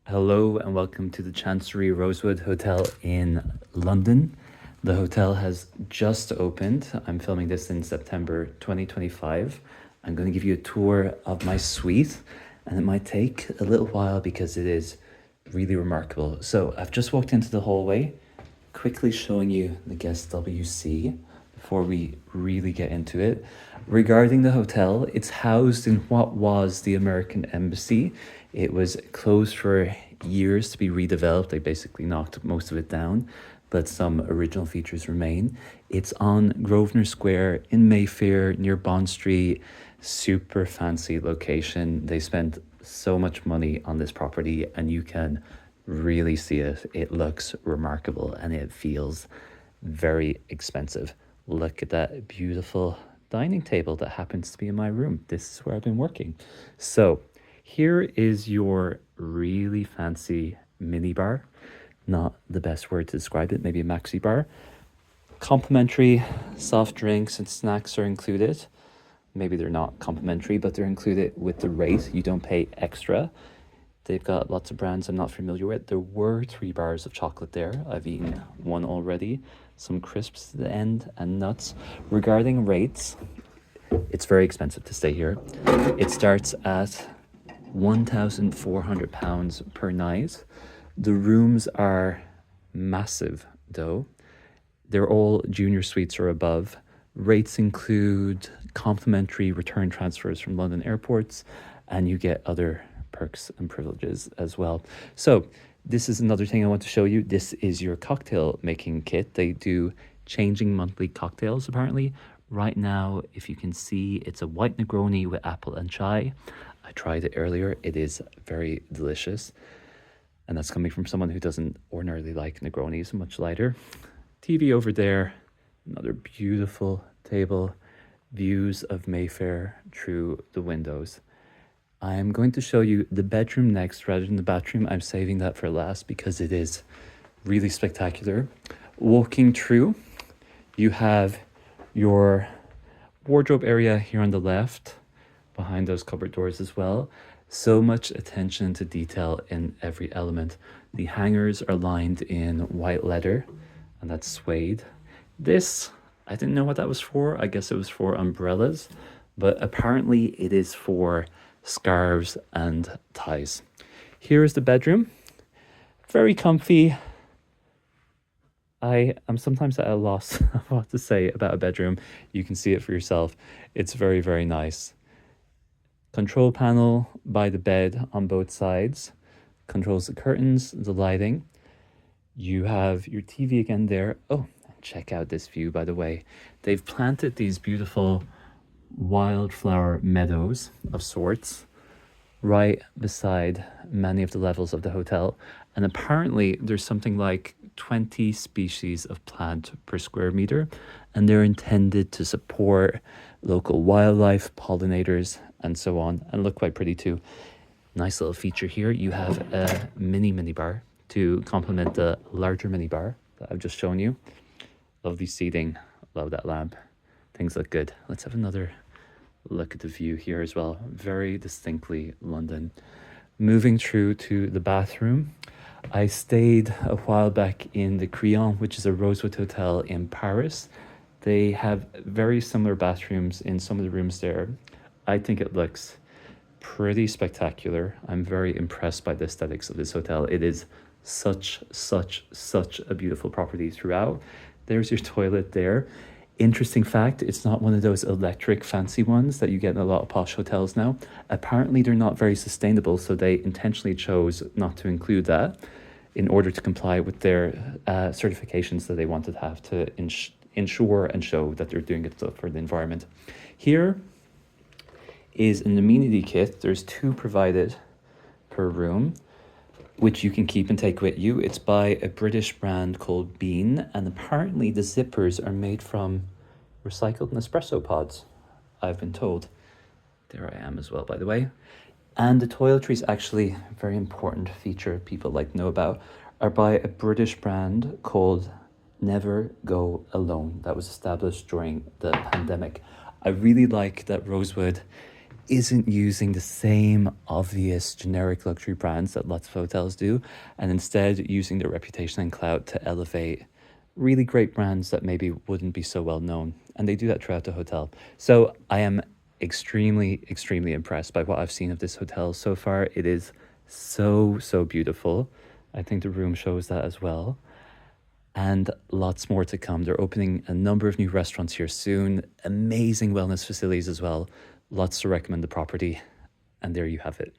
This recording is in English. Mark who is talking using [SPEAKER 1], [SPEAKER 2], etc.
[SPEAKER 1] Hello and welcome to the Chancery Rosewood Hotel in London. The hotel has just opened. I'm filming this in September 2025. I'm going to give you a tour of my suite, and it might take a little while because it is really remarkable. So I've just walked into the hallway, quickly showing you the guest WC before we really get into it. Regarding the hotel, it's housed in what was the American Embassy. It was closed for years to be redeveloped. They basically knocked most of it down, but some original features remain. It's on Grosvenor Square in Mayfair near Bond Street. Super fancy location. They spent so much money on this property and you can really see it. It looks remarkable and it feels very expensive. Look at that beautiful dining table that happens to be in my room. This is where I've been working. So here is your really fancy mini bar. Not the best word to describe it, maybe a maxi bar. Complimentary soft drinks and snacks are included. Maybe they're not complimentary, but they're included with the rate. You don't pay extra. They've got lots of brands I'm not familiar with. There were 3 bars of chocolate there. I've eaten one already. Some crisps to the end and nuts. Regarding rates, it's very expensive to stay here. It starts at £1,400 per night. The rooms are massive though. They're all junior suites or above. Rates include complimentary return transfers from London airports, and you get other perks and privileges as well. So this is another thing I want to show you. This is your cocktail making kit. They do changing monthly cocktails apparently. Right now, if you can see, it's a white Negroni with apple and chai. I tried it earlier. It is very delicious. And that's coming from someone who doesn't ordinarily like Negronis, much lighter. TV over there, another beautiful table, views of Mayfair through the windows. I'm going to show you the bedroom next rather than the bathroom. I'm saving that for last because it is really spectacular. Walking through, you have your wardrobe area here on the left, behind those cupboard doors as well. So much attention to detail in every element. The hangers are lined in white leather, and that's suede. This, I didn't know what that was for. I guess it was for umbrellas, but apparently it is for scarves and ties. Here is the bedroom. Very comfy. I am sometimes at a loss of what to say about a bedroom. You can see it for yourself. It's very, very nice. Control panel by the bed on both sides. Controls the curtains, the lighting. You have your TV again there. Oh, check out this view, by the way. They've planted these beautiful wildflower meadows of sorts right beside many of the levels of the hotel. And apparently there's something like 20 species of plant per square meter, and they're intended to support local wildlife, pollinators, and so on, and look quite pretty too. Nice little feature here. You have a mini bar to complement the larger mini bar that I've just shown you. Lovely seating. Love that lamp. Things look good. Let's have another look at the view here as well. Very distinctly London. Moving through to the bathroom. I stayed a while back in the Crillon, which is a Rosewood hotel in Paris. They have very similar bathrooms in some of the rooms there. I think it looks pretty spectacular. I'm very impressed by the aesthetics of this hotel. It is such a beautiful property throughout. There's your toilet there. Interesting fact, it's not one of those electric fancy ones that you get in a lot of posh hotels now. Apparently they're not very sustainable, so they intentionally chose not to include that in order to comply with their certifications that they wanted to have to ensure and show that they're doing it for the environment. Here is an amenity kit. There's 2 provided per room, which you can keep and take with you. It's by a British brand called Bean, and apparently the zippers are made from recycled Nespresso pods, I've been told. There I am as well, by the way. And the toiletries, actually a very important feature people like to know about, are by a British brand called Never Go Alone that was established during the pandemic. I really like that Rosewood isn't using the same obvious generic luxury brands that lots of hotels do, and instead using their reputation and clout to elevate really great brands that maybe wouldn't be so well known. And they do that throughout the hotel. So I am extremely, extremely impressed by what I've seen of this hotel so far. It is so, so beautiful. I think the room shows that as well. And lots more to come. They're opening a number of new restaurants here soon, amazing wellness facilities as well. Lots to recommend the property. And there you have it.